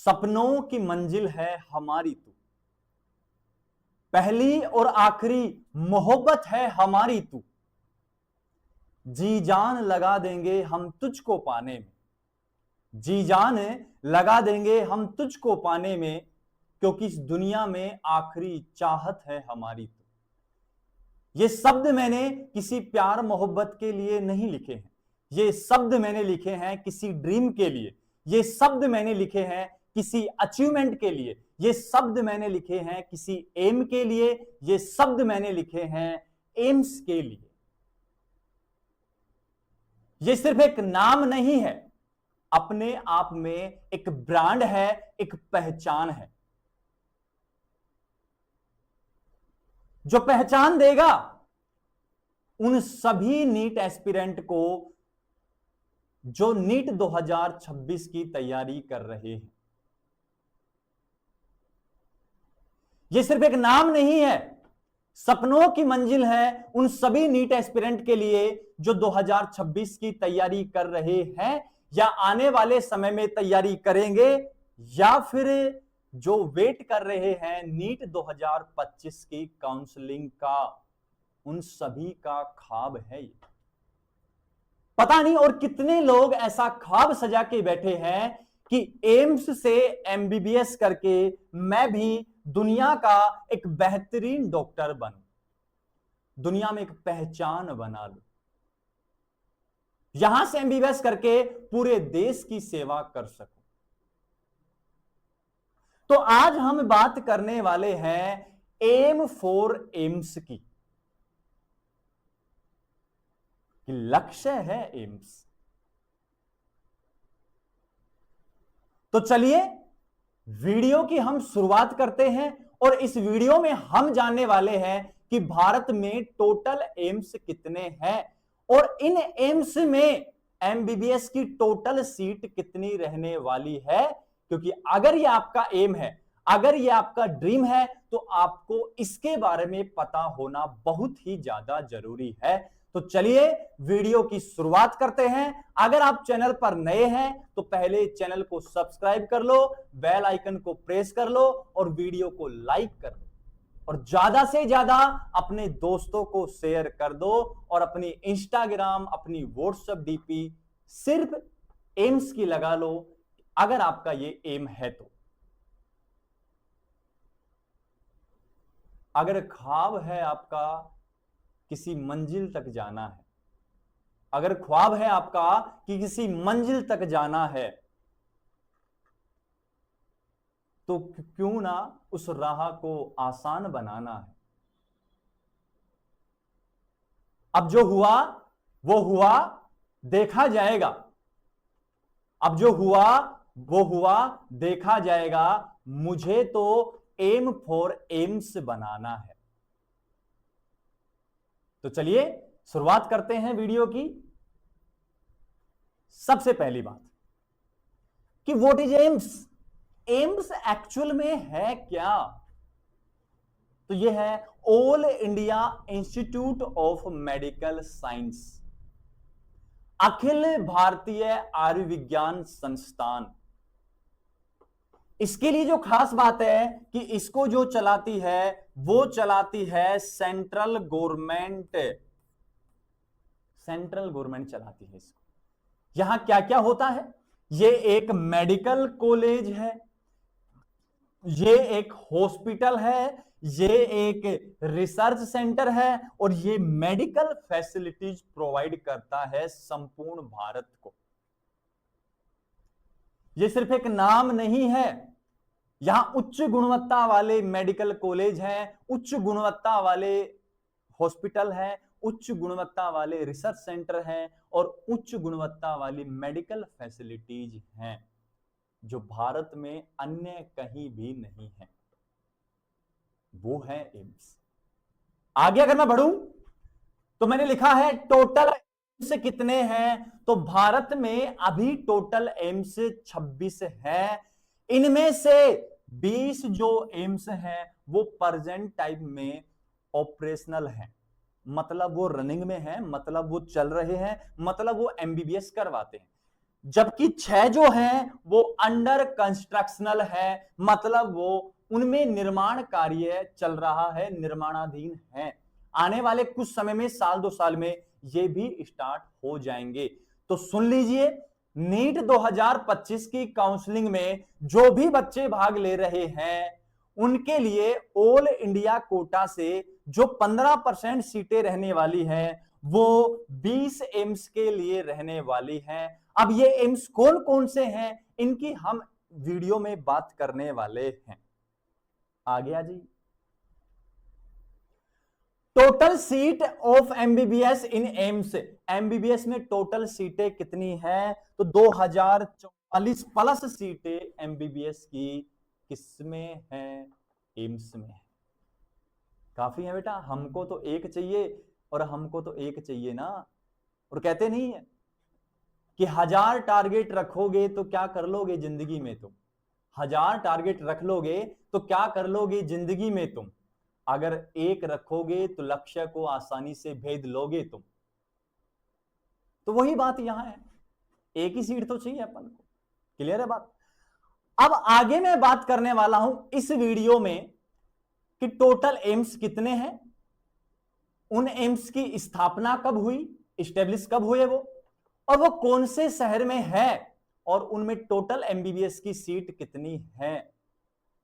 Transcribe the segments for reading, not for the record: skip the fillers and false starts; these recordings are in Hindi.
सपनों की मंजिल है हमारी तू, पहली और आखिरी मोहब्बत है हमारी तू, जी जान लगा देंगे हम तुझको पाने में, जी जान लगा देंगे हम तुझको पाने में, क्योंकि इस दुनिया में आखिरी चाहत है हमारी तू। ये शब्द मैंने किसी प्यार मोहब्बत के लिए नहीं लिखे हैं, ये शब्द मैंने लिखे हैं किसी ड्रीम के लिए, ये शब्द मैंने लिखे हैं किसी अचीवमेंट के लिए, ये शब्द मैंने लिखे हैं किसी एम के लिए, ये शब्द मैंने लिखे हैं एम्स के लिए। ये सिर्फ एक नाम नहीं है, अपने आप में एक ब्रांड है, एक पहचान है, जो पहचान देगा उन सभी नीट एस्पिरेंट को जो नीट 2026 की तैयारी कर रहे हैं। यह सिर्फ एक नाम नहीं है, सपनों की मंजिल है उन सभी नीट एस्पिरेंट के लिए जो 2026 की तैयारी कर रहे हैं या आने वाले समय में तैयारी करेंगे, या फिर जो वेट कर रहे हैं नीट 2025 की काउंसलिंग का। उन सभी का ख्वाब है ये। पता नहीं और कितने लोग ऐसा ख्वाब सजा के बैठे हैं कि एम्स से एमबीबीएस करके मैं भी दुनिया का एक बेहतरीन डॉक्टर बनूं, दुनिया में एक पहचान बना लूं, यहां से एमबीबीएस करके पूरे देश की सेवा कर सकूं। तो आज हम बात करने वाले हैं एम फॉर एम्स की, कि लक्ष्य है एम्स। तो चलिए वीडियो की हम शुरुआत करते हैं, और इस वीडियो में हम जानने वाले हैं कि भारत में टोटल एम्स कितने हैं और इन एम्स में एमबीबीएस की टोटल सीट कितनी रहने वाली है। क्योंकि अगर ये आपका एम है, अगर ये आपका ड्रीम है, तो आपको इसके बारे में पता होना बहुत ही ज्यादा जरूरी है। तो चलिए वीडियो की शुरुआत करते हैं। अगर आप चैनल पर नए हैं तो पहले चैनल को सब्सक्राइब कर लो, बेल आइकन को प्रेस कर लो और वीडियो को लाइक कर लो, और ज्यादा से ज्यादा अपने दोस्तों को शेयर कर दो, और अपनी इंस्टाग्राम, अपनी व्हाट्सएप डीपी सिर्फ एम्स की लगा लो अगर आपका ये एम है तो। अगर ख्वाब है आपका किसी मंजिल तक जाना है, अगर ख्वाब है आपका कि किसी मंजिल तक जाना है, तो क्यों ना उस राह को आसान बनाना है। अब जो हुआ वो हुआ, देखा जाएगा। अब जो हुआ वो हुआ, देखा जाएगा। मुझे तो एम फॉर एम्स बनाना है। तो चलिए शुरुआत करते हैं वीडियो की। सबसे पहली बात कि what is AIIMS. AIIMS actual में है क्या? तो यह है all India institute of medical science, अखिल भारतीय आयुर्विज्ञान संस्थान। इसके लिए जो खास बात है कि इसको जो चलाती है वो चलाती है सेंट्रल गवर्नमेंट। सेंट्रल गवर्नमेंट चलाती है इसको। यहां क्या क्या होता है? ये एक मेडिकल कॉलेज है, ये एक हॉस्पिटल है, ये एक रिसर्च सेंटर है, और ये मेडिकल फैसिलिटीज प्रोवाइड करता है संपूर्ण भारत को। ये सिर्फ एक नाम नहीं है, यहां उच्च गुणवत्ता वाले मेडिकल कॉलेज हैं, उच्च गुणवत्ता वाले हॉस्पिटल हैं, उच्च गुणवत्ता वाले रिसर्च सेंटर हैं, और उच्च गुणवत्ता वाली मेडिकल फैसिलिटीज हैं जो भारत में अन्य कहीं भी नहीं है। वो है एम्स। आगे अगर मैं बढ़ूं तो मैंने लिखा है टोटल एम्स कितने हैं। तो भारत में अभी टोटल एम्स 26 है। इनमें से 20 जो एम्स हैं वो प्रेजेंट टाइम में ऑपरेशनल हैं, मतलब वो रनिंग में हैं, मतलब वो चल रहे हैं, मतलब वो एमबीबीएस करवाते हैं। जबकि 6 जो हैं वो अंडर कंस्ट्रक्शनल है, मतलब वो उनमें निर्माण कार्य चल रहा है, निर्माणाधीन है। आने वाले कुछ समय में, साल 2 साल में ये भी स्टार्ट हो जाएंगे। तो सुन लीजिए, नीट 2025 की काउंसलिंग में जो भी बच्चे भाग ले रहे हैं उनके लिए ऑल इंडिया कोटा से जो 15% सीटें रहने वाली हैं वो 20 एम्स के लिए रहने वाली हैं। अब ये एम्स कौन कौन से हैं इनकी हम वीडियो में बात करने वाले हैं। आगे आ जाइए। Total seat of MBBS in AIIMS, MBBS में टोटल सीटें कितनी हैं? तो 2044 प्लस सीटें एमबीबीएस की किसमें हैं? एम्स में है। काफी है बेटा, हमको तो एक चाहिए और हमको तो एक चाहिए ना। और कहते नहीं है कि 1000 टारगेट रखोगे तो क्या कर लोगे जिंदगी में तुम, 1000 टारगेट रख लोगे तो क्या कर लोगे जिंदगी में तुम, अगर एक रखोगे तो लक्ष्य को आसानी से भेद लोगे तुम। तो वही बात यहां है, एक ही सीट तो चाहिए अपन को। क्लियर है बात? अब आगे मैं बात करने वाला हूं इस वीडियो में कि टोटल एम्स कितने हैं, उन एम्स की स्थापना कब हुई, स्टेब्लिश कब हुए वो, और वो कौन से शहर में है, और उनमें टोटल एमबीबीएस की सीट कितनी है।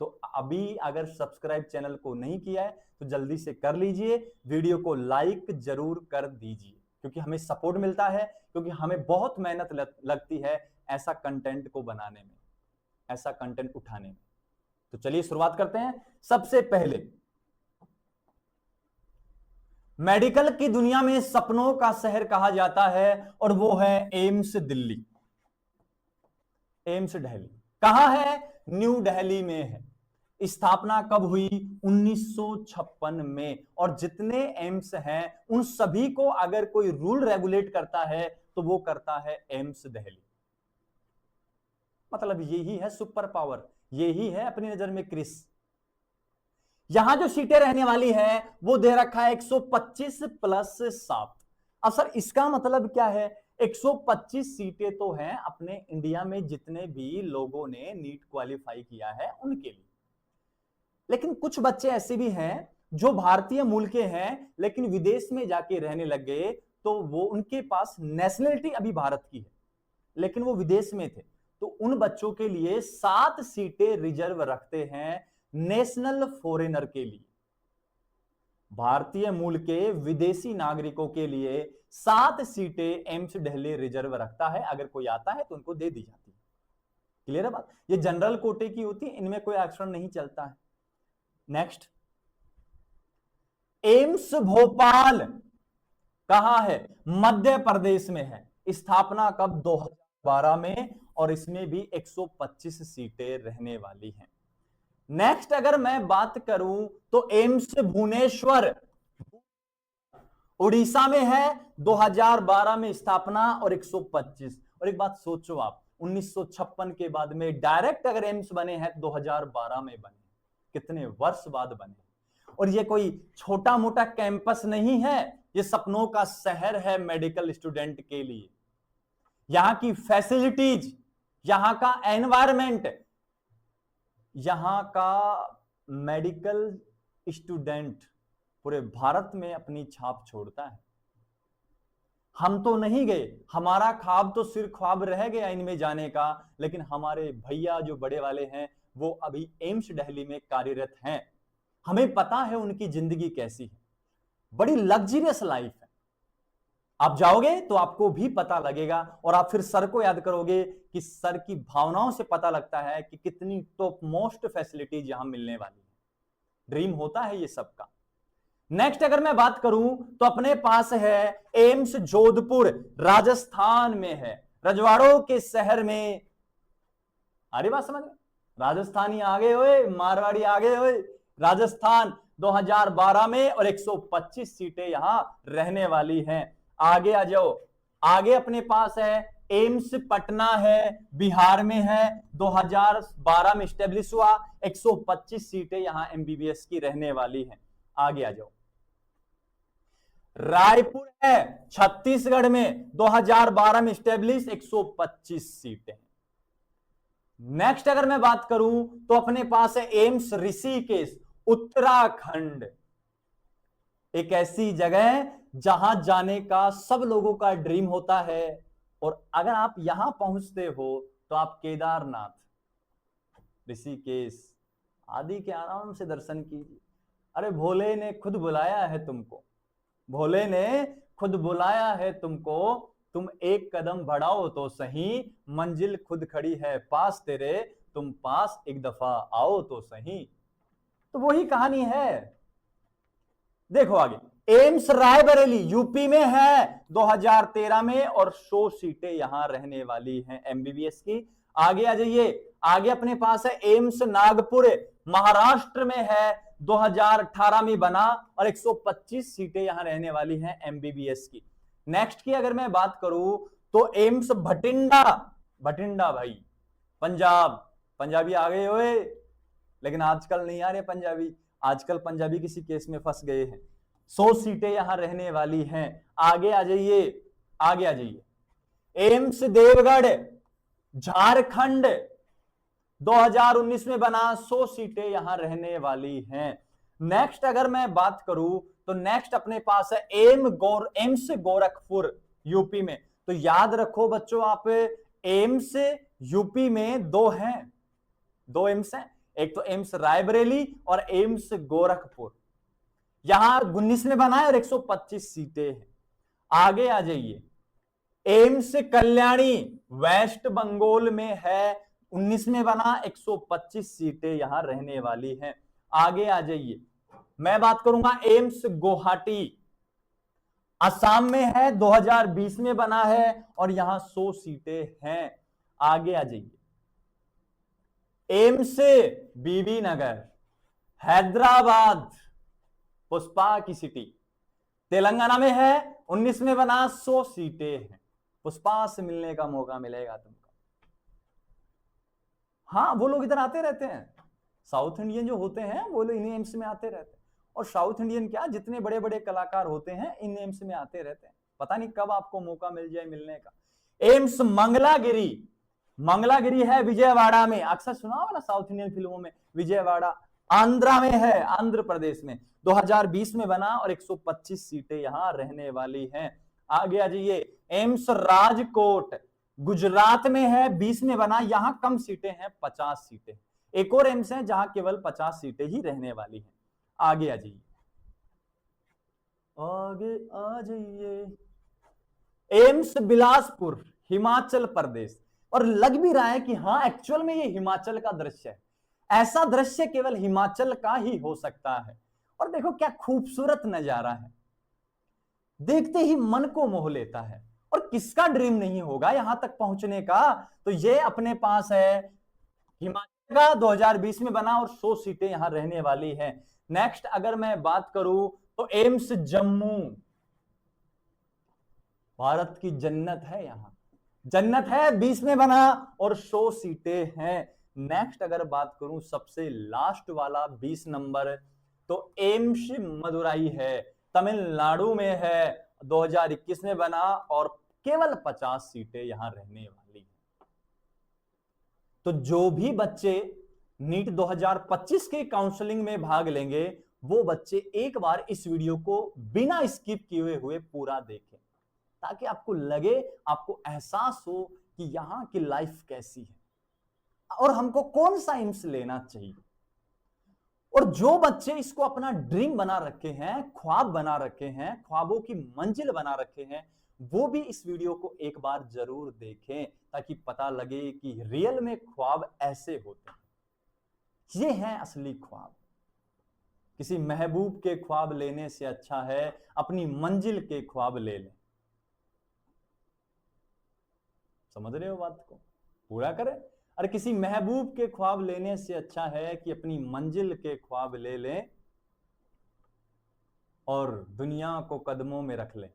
तो अभी अगर सब्सक्राइब चैनल को नहीं किया है तो जल्दी से कर लीजिए, वीडियो को लाइक जरूर कर दीजिए, क्योंकि हमें सपोर्ट मिलता है, क्योंकि हमें बहुत मेहनत लगती है ऐसा कंटेंट को बनाने में, ऐसा कंटेंट उठाने में। तो चलिए शुरुआत करते हैं। सबसे पहले मेडिकल की दुनिया में सपनों का शहर कहा जाता है और वो है एम्स दिल्ली, एम्स दिल्ली। कहां है? न्यू दिल्ली में है। स्थापना कब हुई? 1956 में। और जितने एम्स हैं उन सभी को अगर कोई रूल रेगुलेट करता है तो वो करता है एम्स दिल्ली। मतलब यही है सुपर पावर, यही है अपनी नजर में क्रिस। यहां जो सीटें रहने वाली है वो दे रखा है 125 प्लस 7। अब सर इसका मतलब क्या है? 125 सीटें तो हैं अपने इंडिया में जितने भी लोगों ने नीट क्वालिफाई किया है उनके लिए, लेकिन कुछ बच्चे ऐसे भी हैं जो भारतीय मूल के हैं लेकिन विदेश में जाके रहने लग गए, तो वो उनके पास नेशनलिटी अभी भारत की है लेकिन वो विदेश में थे, तो उन बच्चों के लिए 7 सीटें रिजर्व रखते हैं नेशनल फॉरेनर के लिए। भारतीय मूल के विदेशी नागरिकों के लिए 7 सीटें एम्स दिल्ली रिजर्व रखता है, अगर कोई आता है तो उनको दे दी जाती है। क्लियर है बात? ये जनरल कोटे की होती है, इनमें कोई आरक्षण नहीं चलता है। नेक्स्ट, एम्स भोपाल कहां है? मध्य प्रदेश में है। स्थापना कब? 2012 में, और इसमें भी 125 सीटें रहने वाली हैं। नेक्स्ट अगर मैं बात करूं तो एम्स भुवनेश्वर उड़ीसा में है, 2012 में स्थापना और 125। और एक बात सोचो आप, 1956 के बाद में डायरेक्ट अगर एम्स बने हैं 2012 में बने, कितने वर्ष बाद बने। और ये कोई छोटा मोटा कैंपस नहीं है, ये सपनों का शहर है मेडिकल स्टूडेंट के लिए। यहां की फैसिलिटीज, यहां का एनवायरमेंट, यहां का मेडिकल स्टूडेंट पूरे भारत में अपनी छाप छोड़ता है। हम तो नहीं गए, हमारा ख्वाब तो सिर्फ ख्वाब रह गया इनमें जाने का, लेकिन हमारे भैया जो बड़े वाले हैं वो अभी एम्स दिल्ली में कार्यरत हैं। हमें पता है उनकी जिंदगी कैसी है, बड़ी लग्जरियस लाइफ है। आप जाओगे तो आपको भी पता लगेगा और आप फिर सर को याद करोगे कि सर की भावनाओं से पता लगता है कि कितनी टॉप मोस्ट फैसिलिटीज यहां मिलने वाली है। ड्रीम होता है ये सबका। नेक्स्ट अगर मैं बात करूं तो अपने पास है एम्स जोधपुर, राजस्थान में है, रजवाड़ों के शहर में। अरे बात समझ में? राजस्थानी आगे हुए, मारवाड़ी आगे हुए, राजस्थान 2012 में, और 125 सीटें यहां रहने वाली हैं। आगे आ जाओ, आगे अपने पास है एम्स पटना है, बिहार में है, 2012 में स्टेब्लिश हुआ, 125 सीटें यहां एमबीबीएस की रहने वाली हैं। आगे आ जाओ, रायपुर है छत्तीसगढ़ में 2012 में स्टेब्लिश 125 सीटें। नेक्स्ट अगर मैं बात करूं तो अपने पास है एम्स ऋषिकेश उत्तराखंड, एक ऐसी जगह जहां जाने का सब लोगों का ड्रीम होता है। और अगर आप यहां पहुंचते हो तो आप केदारनाथ, ऋषिकेश आदि के आराम से दर्शन कीजिए। अरे भोले ने खुद बुलाया है तुमको, भोले ने खुद बुलाया है तुमको, तुम एक कदम बढ़ाओ तो सही, मंजिल खुद खड़ी है पास तेरे, तुम पास एक दफा आओ तो सही। तो वही कहानी है। देखो आगे, एम्स रायबरेली यूपी में है 2013 में, और 100 सीटें यहां रहने वाली हैं एमबीबीएस की। आगे आ जाइए, आगे अपने पास है एम्स नागपुर महाराष्ट्र में है, 2018 में बना और 125 सीटें यहां रहने वाली हैं एमबीबीएस की। नेक्स्ट की अगर मैं बात करूं तो एम्स भटिंडा, भटिंडा भाई पंजाब, पंजाबी आ गए हुए, लेकिन आजकल नहीं आ रहे पंजाबी, आजकल पंजाबी किसी केस में फंस गए हैं। 100 सीटें यहां रहने वाली हैं। आगे आ जाइए, आगे आ जाइए, एम्स देवगढ़ झारखंड 2019 में बना, 100 सीटें यहां रहने वाली हैं। नेक्स्ट अगर मैं बात करूं तो नेक्स्ट अपने पास है एम्स गोरखपुर यूपी में। तो याद रखो बच्चों आप, एम्स यूपी में दो हैं, दो एम्स हैं, एक तो एम्स रायबरेली और एम्स गोरखपुर, यहां 19 में बना है और 125 सीटें हैं। आगे आ जाइए, एम्स कल्याणी वेस्ट बंगाल में है, 19 में बना, 125 सीटें यहां रहने वाली हैं। आगे आ जाइए, मैं बात करूंगा एम्स गुवाहाटी असम में है, 2020 में बना है और यहां 100 सीटें हैं। आगे आ जाइए, एम्स बीबी नगर हैदराबाद पुष्पा की सिटी तेलंगाना में है, 19 में बना, 100 सीटें हैं। पुष्पा से मिलने का मौका मिलेगा तुमको। हाँ, वो लोग इधर आते रहते हैं, साउथ इंडियन जो होते हैं वो लोग इन एम्स में आते रहते हैं। और साउथ इंडियन क्या, जितने बड़े बड़े कलाकार होते हैं इन एम्स में आते रहते हैं, पता नहीं कब आपको मौका मिल जाए मिलने का। एम्स मंगलागिरी, मंगलागिरी है विजयवाड़ा में, अक्सर सुना होगा ना साउथ इंडियन फिल्मों में, विजयवाड़ा आंध्रा में है, आंध्र प्रदेश में, 2020 में बना और 125 सीटें यहां रहने वाली हैं। आगे आ जाइए, एम्स राजकोट गुजरात में है, 20 में बना, यहां कम सीटें हैं, 50 सीटें। एक और एम्स है जहां केवल 50 सीटें ही रहने वाली हैं। आगे आ जाइए, आगे आ जाइए, एम्स बिलासपुर हिमाचल प्रदेश। और लग भी रहा है कि हां एक्चुअल में ये हिमाचल का दृश्य है, ऐसा दृश्य केवल हिमाचल का ही हो सकता है। और देखो क्या खूबसूरत नजारा है, देखते ही मन को मोह लेता है। और किसका ड्रीम नहीं होगा यहां तक पहुंचने का। तो ये अपने पास है हिमाचल का, 2020 में बना और 100 सीटें यहां रहने वाली हैं। नेक्स्ट अगर मैं बात करूं तो एम्स जम्मू, भारत की जन्नत है, यहां जन्नत है, 20 में बना और 100 सीटें हैं। नेक्स्ट अगर बात करूं सबसे लास्ट वाला 20 नंबर, तो एम्स मदुराई है, तमिलनाडु में है, 2021 में बना और केवल 50 सीटें यहां रहने वाली हैं। तो जो भी बच्चे नीट 2025 के काउंसलिंग में भाग लेंगे वो बच्चे एक बार इस वीडियो को बिना स्किप किए हुए पूरा देखें, ताकि आपको लगे, आपको एहसास हो कि यहां की लाइफ कैसी है और हमको कौन सा एम्स लेना चाहिए। और जो बच्चे इसको अपना ड्रीम बना रखे हैं, ख्वाब बना रखे हैं, ख्वाबों की मंजिल बना रखे हैं, वो भी इस वीडियो को एक बार जरूर देखें, ताकि पता लगे कि रियल में ख्वाब ऐसे होते हैं, ये हैं असली ख्वाब। किसी महबूब के ख्वाब लेने से अच्छा है अपनी मंजिल के ख्वाब ले लें। समझ रहे हो बात को, पूरा करें। अरे किसी महबूब के ख्वाब लेने से अच्छा है कि अपनी मंजिल के ख्वाब ले लें और दुनिया को कदमों में रख लें,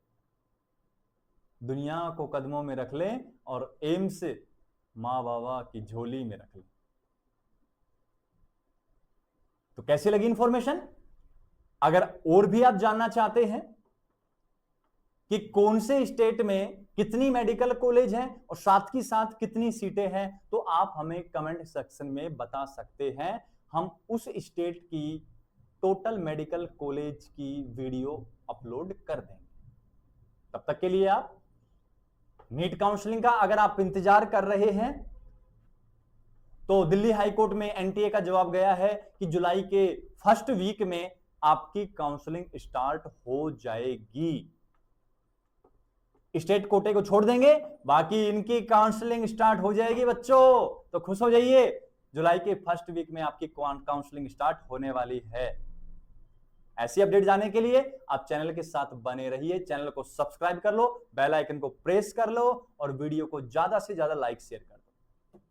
दुनिया को कदमों में रख लें और एम्स मां बाबा की झोली में रख लें। तो कैसी लगी इंफॉर्मेशन? अगर और भी आप जानना चाहते हैं कि कौन से स्टेट में कितनी मेडिकल कॉलेज हैं और साथ ही साथ कितनी सीटें हैं, तो आप हमें कमेंट सेक्शन में बता सकते हैं। हम उस स्टेट की टोटल मेडिकल कॉलेज की वीडियो अपलोड कर देंगे। तब तक के लिए आप नीट काउंसलिंग का अगर आप इंतजार कर रहे हैं तो दिल्ली हाईकोर्ट में एनटीए का जवाब गया है कि जुलाई के फर्स्ट वीक में आपकी काउंसलिंग स्टार्ट हो जाएगी। स्टेट कोटे को छोड़ देंगे, बाकी इनकी काउंसलिंग स्टार्ट हो जाएगी बच्चों, तो खुश हो जाइए। जुलाई के फर्स्ट वीक में आपकी काउंसलिंग स्टार्ट होने वाली है। ऐसी अपडेट जानने के लिए आप चैनल के साथ बने रहिए। चैनल को सब्सक्राइब कर लो, बेल आइकन को प्रेस कर लो और वीडियो को ज्यादा से ज्यादा लाइक शेयर कर लो।